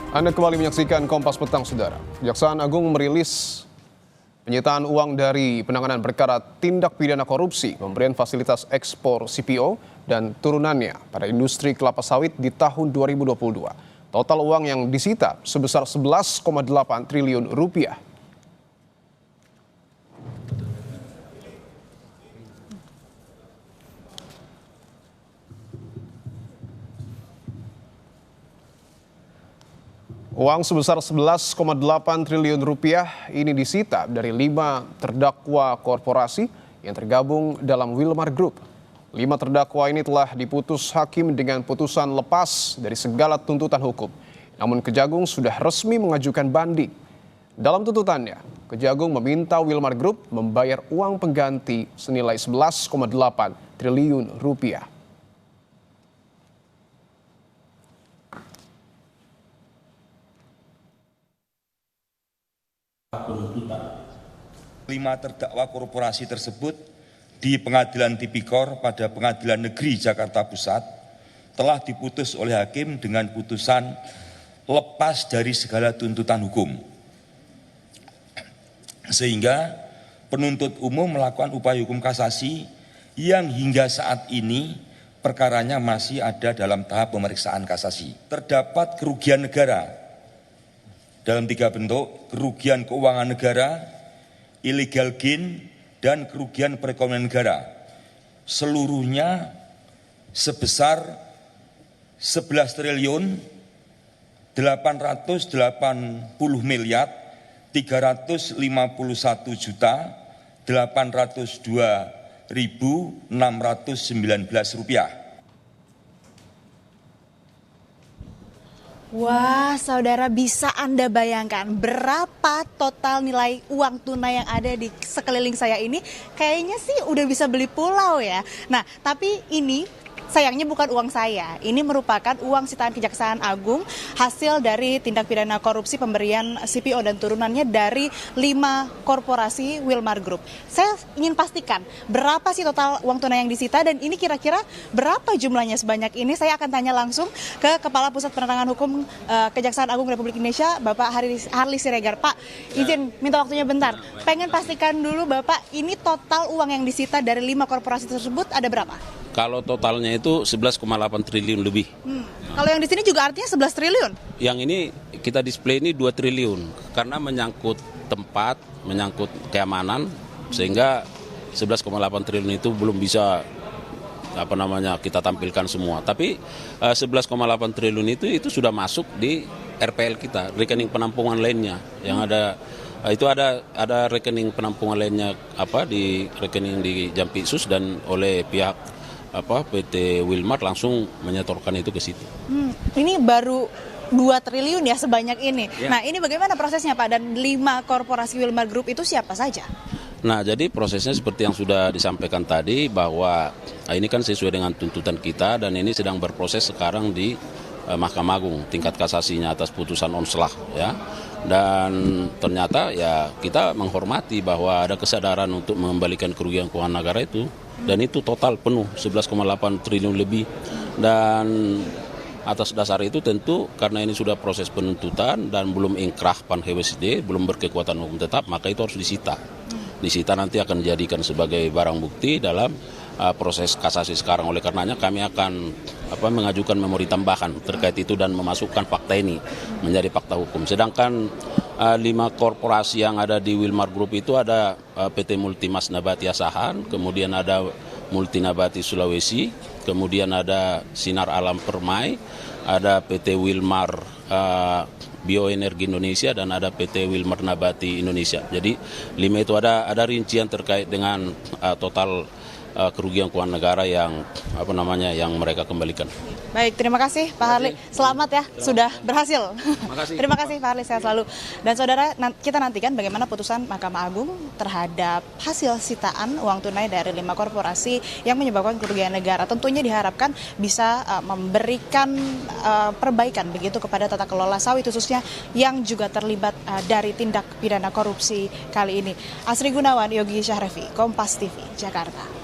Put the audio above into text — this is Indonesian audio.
Anda kembali menyaksikan Kompas Petang, Saudara. Kejaksaan Agung merilis penyitaan uang dari penanganan perkara tindak pidana korupsi, pemberian fasilitas ekspor CPO, dan turunannya pada industri kelapa sawit di tahun 2022. Total uang yang disita sebesar 11,8 triliun rupiah. Uang sebesar 11,8 triliun rupiah ini disita dari 5 terdakwa korporasi yang tergabung dalam Wilmar Group. 5 terdakwa ini telah diputus hakim dengan putusan lepas dari segala tuntutan hukum. Namun Kejagung sudah resmi mengajukan banding. Dalam tuntutannya, Kejagung meminta Wilmar Group membayar uang pengganti senilai 11,8 triliun rupiah. Penuntutan 5 terdakwa korporasi tersebut di Pengadilan Tipikor pada Pengadilan Negeri Jakarta Pusat telah diputus oleh hakim dengan putusan lepas dari segala tuntutan hukum, sehingga penuntut umum melakukan upaya hukum kasasi yang hingga saat ini perkaranya masih ada dalam tahap pemeriksaan kasasi. Terdapat kerugian negara dalam 3 bentuk: kerugian keuangan negara, illegal gain, dan kerugian perekonomian negara. Seluruhnya sebesar 11 triliun 880 miliar 351 juta 802.619 rupiah. Wah, saudara, bisa Anda bayangkan berapa total nilai uang tunai yang ada di sekeliling saya ini? Kayaknya sih udah bisa beli pulau ya. Nah, tapi ini sayangnya bukan uang saya. Ini merupakan uang sitaan Kejaksaan Agung hasil dari tindak pidana korupsi pemberian CPO dan turunannya dari 5 korporasi Wilmar Group. Saya ingin pastikan berapa sih total uang tunai yang disita dan ini kira-kira berapa jumlahnya sebanyak ini. Saya akan tanya langsung ke Kepala Pusat Penerangan Hukum Kejaksaan Agung Republik Indonesia, Bapak Harli Siregar. Pak, izin minta waktunya bentar. Pengen pastikan dulu Bapak, ini total uang yang disita dari 5 korporasi tersebut ada berapa? Kalau totalnya itu 11,8 triliun lebih. Kalau yang di sini juga artinya 11 triliun? Yang ini kita display ini 2 triliun karena menyangkut tempat, menyangkut keamanan, sehingga 11,8 triliun itu belum bisa kita tampilkan semua. Tapi 11,8 triliun itu sudah masuk di RPL kita, rekening penampungan lainnya yang ada. Itu ada rekening penampungan lainnya di rekening di Jampitsus dan oleh pihak PT Wilmar langsung menyetorkan itu ke situ. Ini baru 2 triliun ya sebanyak ini. Ya. Nah, ini bagaimana prosesnya Pak? Dan 5 korporasi Wilmar Group itu siapa saja? Nah, jadi prosesnya seperti yang sudah disampaikan tadi, bahwa ini kan sesuai dengan tuntutan kita dan ini sedang berproses sekarang di Mahkamah Agung tingkat kasasinya atas putusan onslah ya. Dan ternyata ya kita menghormati bahwa ada kesadaran untuk mengembalikan kerugian keuangan negara itu, dan itu total penuh 11,8 triliun lebih. Dan atas dasar itu tentu karena ini sudah proses penuntutan dan belum inkrah PAN-HWSD, belum berkekuatan hukum tetap, maka itu harus disita. Disita nanti akan dijadikan sebagai barang bukti dalam proses kasasi sekarang. Oleh karenanya kami akan mengajukan memori tambahan terkait itu dan memasukkan fakta ini menjadi fakta hukum. Sedangkan 5 korporasi yang ada di Wilmar Group itu ada PT Multimas Nabati Asahan, kemudian ada Multinabati Sulawesi, kemudian ada Sinar Alam Permai, ada PT Wilmar Bioenergi Indonesia, dan ada PT Wilmar Nabati Indonesia. Jadi 5 itu ada rincian terkait dengan total kerugian keuangan negara yang yang mereka kembalikan. Baik, terima kasih Pak Harli. Selamat ya, sudah berhasil. Terima kasih Pak Harli, sehat selalu. Dan saudara, kita nantikan bagaimana putusan Mahkamah Agung terhadap hasil sitaan uang tunai dari 5 korporasi yang menyebabkan kerugian negara. Tentunya diharapkan bisa memberikan perbaikan begitu kepada tata kelola sawit khususnya yang juga terlibat dari tindak pidana korupsi kali ini. Asri Gunawan, Yogi Syahrevi, Kompas TV, Jakarta.